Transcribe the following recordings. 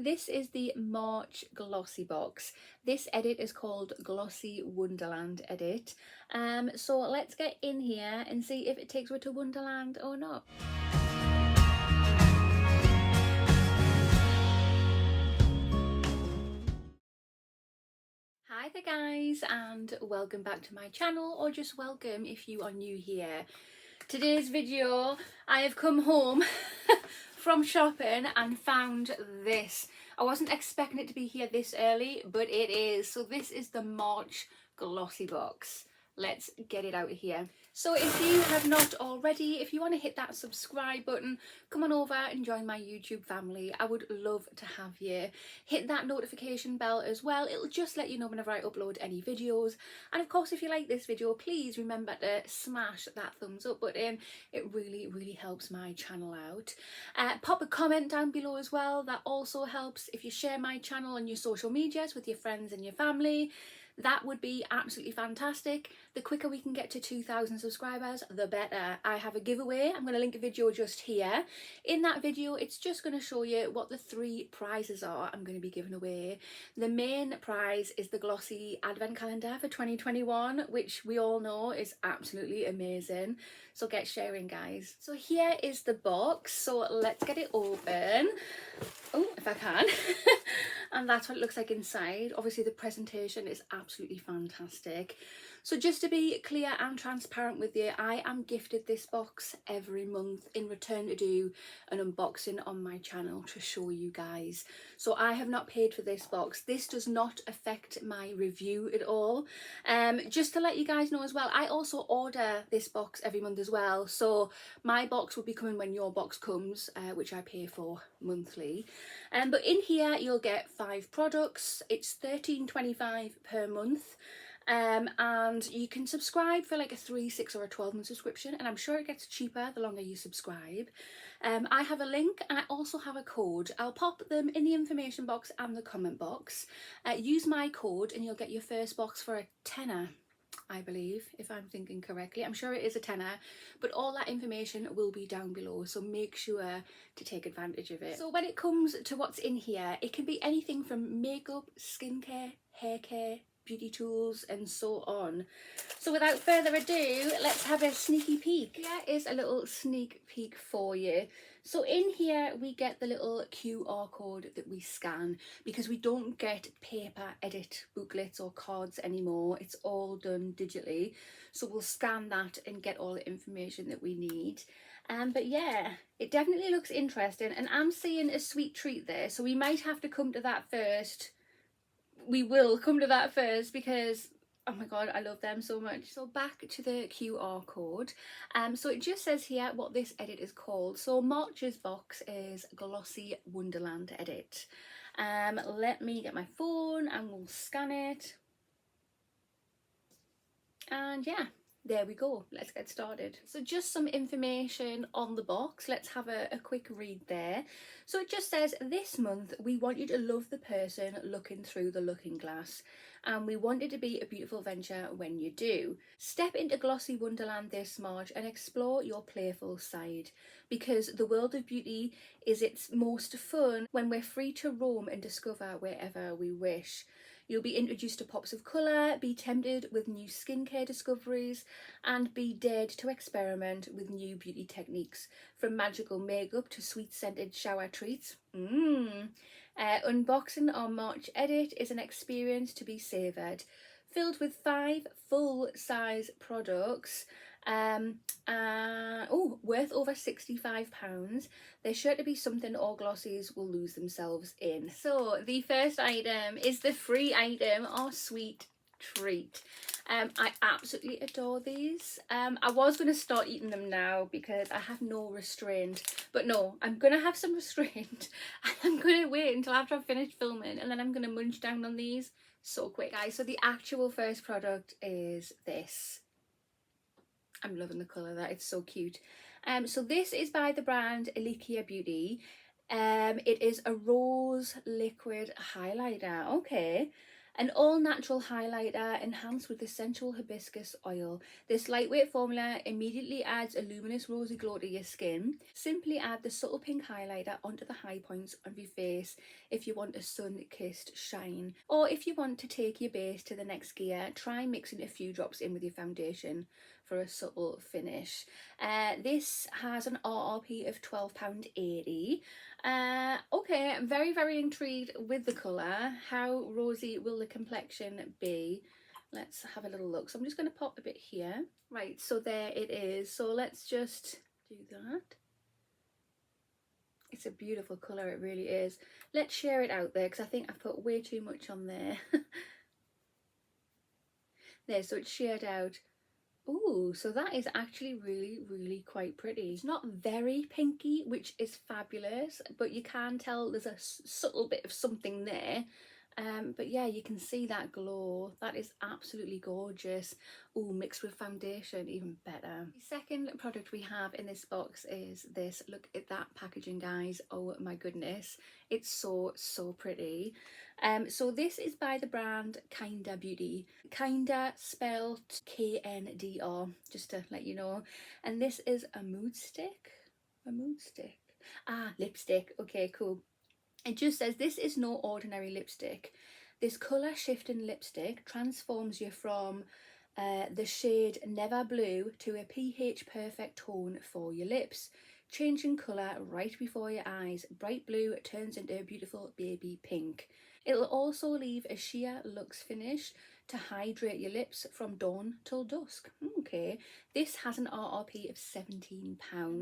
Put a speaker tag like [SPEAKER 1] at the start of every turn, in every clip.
[SPEAKER 1] This is the March GlossyBox. This edit is called Glossy Wonderland edit. So let's get in here and see if it takes me to Wonderland or not. Hi there guys, and welcome back to my channel, or just welcome if you are new here. Today's video, I have come home from shopping and found this. I wasn't expecting it to be here this early, but it is. So this is the March GlossyBox. Let's get it out of here. So if you have not already, if you want to hit that subscribe button, come on over and join my YouTube family. I would love to have you. Hit that notification bell as well. It'll just let you know whenever I upload any videos. And of course, if you like this video, please remember to smash that thumbs up button. It really helps my channel out. Pop a comment down below as well. That also helps. If you share my channel on your social medias with your friends and your family, that would be absolutely fantastic. The quicker we can get to 2,000 subscribers, the better. I have a giveaway. I'm going to link a video just here. In that video, it's just going to show you what the 3 prizes are I'm going to be giving away. The main prize is the Glossy Advent Calendar for 2021, which we all know is absolutely amazing. So get sharing, guys. So here is the box. So let's get it open. Oh, if I can. And that's what it looks like inside. Obviously the presentation is absolutely fantastic. So just to be clear and transparent with you, I am gifted this box every month in return to do an unboxing on my channel to show you guys. So I have not paid for this box. This does not affect my review at all. Just to let you guys know as well, I also order this box every month as well. So my box will be coming when your box comes, which I pay for monthly. But in here you'll get 5 products. It's $13.25 per month. And you can subscribe for like a 3, 6 or a 12-month subscription, and I'm sure it gets cheaper the longer you subscribe. I have a link and I also have a code. I'll pop them in the information box and the comment box. Use my code and you'll get your first box for a tenner, I believe, if I'm thinking correctly. I'm sure it is a tenner, but all that information will be down below, so make sure to take advantage of it. So when it comes to what's in here, it can be anything from makeup, skincare, hair care, beauty tools and so on. So without further ado, let's have a sneaky peek. Here is a little sneak peek for you. So in here we get the little QR code that we scan, because we don't get paper edit booklets or cards anymore. It's all done digitally. So we'll scan that and get all the information that we need. But yeah, it definitely looks interesting, and I'm seeing a sweet treat there. So we might have to come to that first. We will come to that first because, oh my god, I love them so much. So back to the QR code. So it just says here what this edit is called. So March's box is Glossy Wonderland edit. Let me get my phone and we'll scan it. And yeah, there we go. Let's get started. So just some information on the box. Let's have a quick read there. So it just says, this month we want you to love the person looking through the looking glass, and we want it to be a beautiful venture when you do. Step into Glossy Wonderland this March and explore your playful side, because the world of beauty is its most fun when we're free to roam and discover wherever we wish. You'll be introduced to pops of colour, be tempted with new skincare discoveries, and be dared to experiment with new beauty techniques, from magical makeup to sweet scented shower treats. Unboxing our March edit is an experience to be savoured, filled with 5 full-size products. Worth over £65. There's sure to be something all Glossies will lose themselves in. So the first item is the free item, our sweet treat. I absolutely adore these. I was going to start eating them now because I have no restraint, but no, I'm going to have some restraint. I'm going to wait until after I've finished filming, and then I'm going to munch down on these so quick, guys. So the actual first product is this. I'm loving the colour of that, it's so cute. So this is by the brand Elikia Beauty. It is a rose liquid highlighter. Okay. An all-natural highlighter enhanced with essential hibiscus oil. This lightweight formula immediately adds a luminous rosy glow to your skin. Simply add the subtle pink highlighter onto the high points of your face if you want a sun-kissed shine. Or if you want to take your base to the next gear, try mixing a few drops in with your foundation for a subtle finish. This has an RRP of £12.80. Okay, I'm very intrigued with the colour. How rosy will the complexion be? Let's have a little look. So I'm just going to pop a bit here. Right, so there it is. So let's just do that. It's a beautiful colour, it really is. Let's share it out there because I think I've put way too much on there. There, so it's shared out. Ooh, so that is actually really quite pretty. It's not very pinky, which is fabulous, but you can tell there's a subtle bit of something there. But yeah, you can see that glow. That is absolutely gorgeous. Ooh, mixed with foundation, even better. The second product we have in this box is this. Look at that packaging, guys. Oh my goodness. It's so pretty. So this is by the brand Kinda Beauty. Kinda spelled KNDR, just to let you know. And this is a mood stick. A mood stick. Ah, lipstick. Okay, cool. It just says this is no ordinary lipstick. This colour shifting lipstick transforms you from the shade Never Blue to a pH perfect tone for your lips. Changing colour right before your eyes. Bright blue turns into a beautiful baby pink. It'll also leave a sheer luxe finish to hydrate your lips from dawn till dusk. Okay, this has an RRP of £17.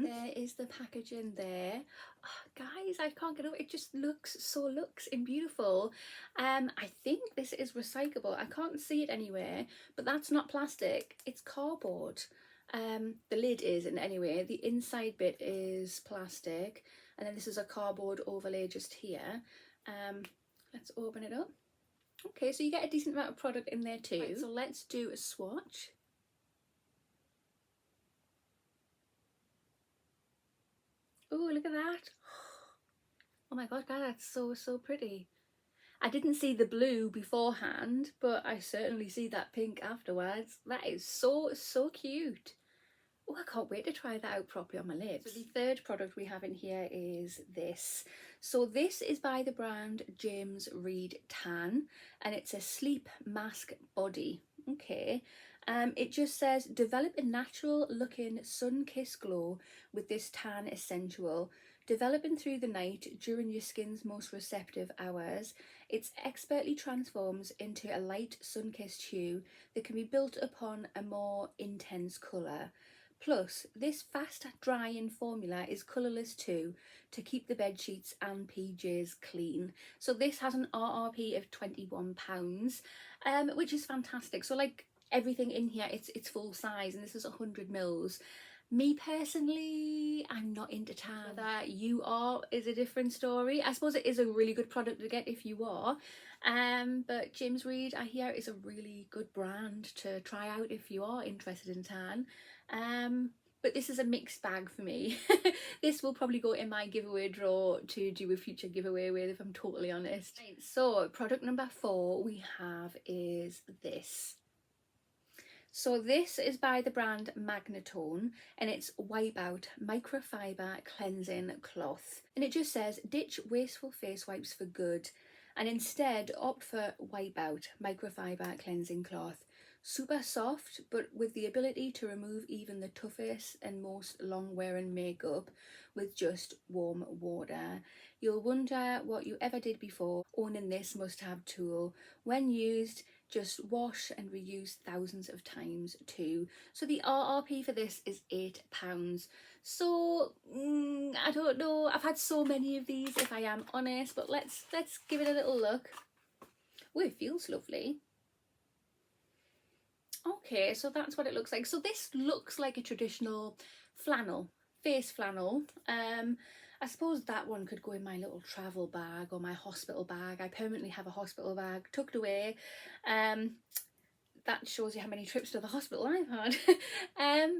[SPEAKER 1] There is the packaging there. Oh, guys, I can't get over it. It just looks so luxe and beautiful. I think this is recyclable. I can't see it anywhere, but that's not plastic. It's cardboard. The lid is, and anyway, the inside bit is plastic, and then this is a cardboard overlay just here. Let's open it up. Okay, so you get a decent amount of product in there too. Right, so let's do a swatch. Oh, look at that. Oh my god, that's so pretty. I didn't see the blue beforehand, but I certainly see that pink afterwards. That is so cute. Oh, I can't wait to try that out properly on my lips. So the third product we have in here is this. So this is by the brand James Reed Tan, and it's a sleep mask body. Okay. It just says develop a natural looking sun-kissed glow with this tan essential. Developing through the night during your skin's most receptive hours, it expertly transforms into a light sun-kissed hue that can be built upon a more intense colour. Plus, this fast drying formula is colourless too, to keep the bed sheets and PJs clean. So this has an RRP of £21, which is fantastic. So like everything in here, it's full size, and this is 100ml. Me personally, I'm not into tan. That you are is a different story. I suppose it is a really good product to get if you are. But James Reed, I hear, is a really good brand to try out if you are interested in tan. But this is a mixed bag for me. This will probably go in my giveaway drawer to do a future giveaway with, if I'm totally honest. Right, so product number 4 we have is this. So this is by the brand Magnatone, and it's Wipeout Microfiber Cleansing Cloth. And it just says ditch wasteful face wipes for good, and instead opt for Wipeout Microfiber Cleansing Cloth. Super soft, but with the ability to remove even the toughest and most long-wearing makeup with just warm water. You'll wonder what you ever did before owning this must-have tool. When used, just wash and reuse thousands of times too. So the RRP for this is £8. So I don't know. I've had so many of these, if I am honest, but let's give it a little look. Oh, it feels lovely. Okay, so that's what it looks like. So this looks like a traditional flannel, face flannel. I suppose that one could go in my little travel bag or my hospital bag. I permanently have a hospital bag tucked away. That shows you how many trips to the hospital I've had.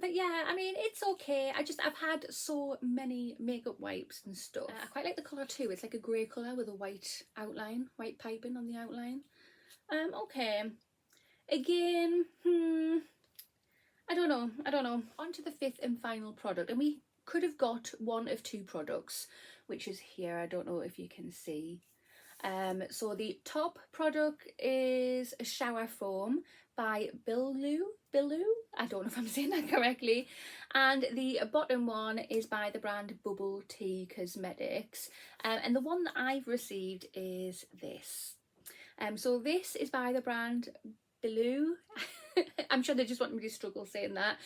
[SPEAKER 1] But yeah, I mean, it's okay. I've had so many makeup wipes and stuff. I quite like the colour too. It's like a grey colour with a white outline, white piping on the outline. Okay. Again, I don't know. On to the fifth and final product, and we could have got one of two products, which is here. I don't know if you can see. So the top product is a shower foam by bilou. I don't know if I'm saying that correctly. And the bottom one is by the brand Bubble Tea Cosmetics. And the one that I've received is this. So this is by the brand bilou. I'm sure they just want me to struggle saying that.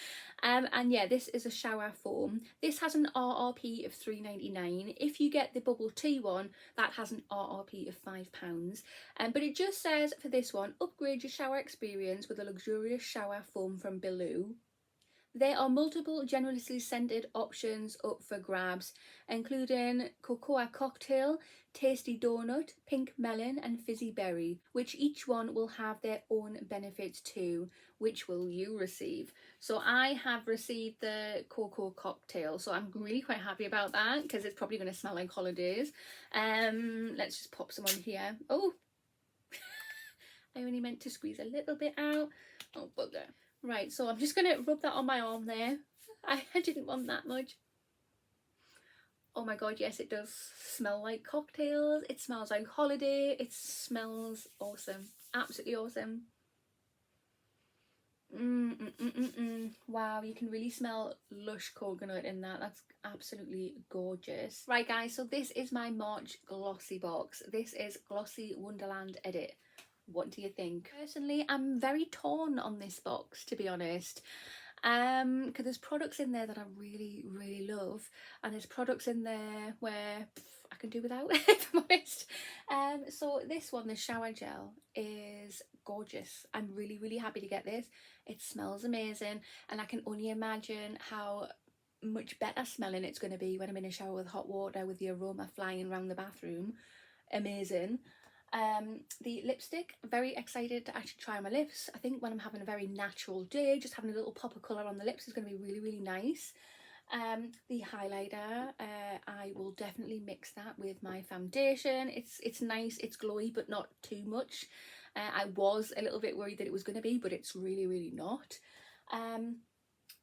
[SPEAKER 1] And yeah, this is a shower foam. This has an RRP of £3.99. If you get the bubble tea one, that has an RRP of £5. But it just says for this one, upgrade your shower experience with a luxurious shower foam from bilou. There are multiple generously scented options up for grabs, including cocoa cocktail, tasty donut, pink melon and fizzy berry, which each one will have their own benefits too. Which will you receive? So I have received the cocoa cocktail, so I'm really quite happy about that because it's probably going to smell like holidays. Let's just pop some on here. Oh, I only meant to squeeze a little bit out. Oh, bugger. Right, so I'm just going to rub that on my arm there. I didn't want that much. Oh my god, yes, it does smell like cocktails. It smells like holiday. It smells awesome. Absolutely awesome. Wow, you can really smell lush coconut in that. That's absolutely gorgeous. Right guys, so this is my March glossy box. This is Glossy Wonderland Edit. What do you think? Personally, I'm very torn on this box, to be honest. Because there's products in there that I really love, and there's products in there where I can do without, if I'm honest. So this one, the shower gel, is gorgeous. I'm really happy to get this. It smells amazing, and I can only imagine how much better smelling it's going to be when I'm in a shower with hot water with the aroma flying around the bathroom. Amazing. The lipstick, very excited to actually try my lips. I think when I'm having a very natural day, just having a little pop of colour on the lips is going to be really nice. The highlighter, I will definitely mix that with my foundation. It's nice, it's glowy, but not too much. I was a little bit worried that it was going to be, but it's really not.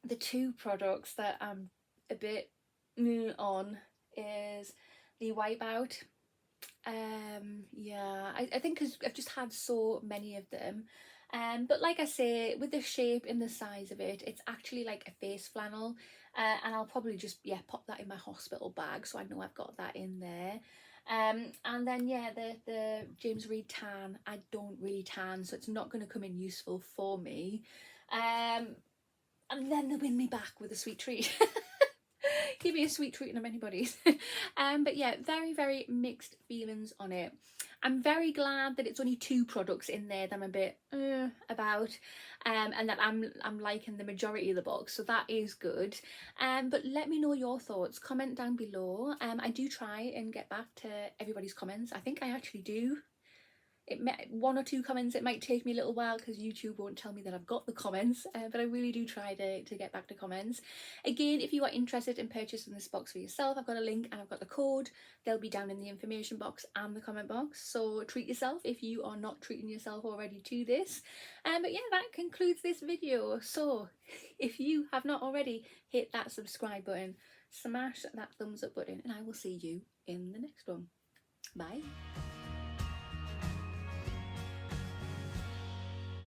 [SPEAKER 1] The two products that I'm a bit on is the Wipeout. Yeah, I think because I've just had so many of them. But like I say, with the shape and the size of it, it's actually like a face flannel. And I'll probably just, yeah, pop that in my hospital bag so I know I've got that in there. And then yeah, the James Reed tan, I don't really tan, so it's not going to come in useful for me. And then they win me back with a sweet treat. Give me a sweet treat and many bodies. But yeah, very mixed feelings on it. I'm very glad that it's only two products in there that I'm a bit about, and that I'm liking the majority of the box, so that is good. But let me know your thoughts. Comment down below. I do try and get back to everybody's comments. I think I actually do. One or two comments, it might take me a little while because YouTube won't tell me that I've got the comments, but I really do try to get back to comments. Again, if you are interested in purchasing this box for yourself, I've got a link and I've got the code. They'll be down in the information box and the comment box, so treat yourself if you are not treating yourself already to this. But yeah, that concludes this video. So if you have not already, hit that subscribe button, smash that thumbs up button, and I will see you in the next one. Bye.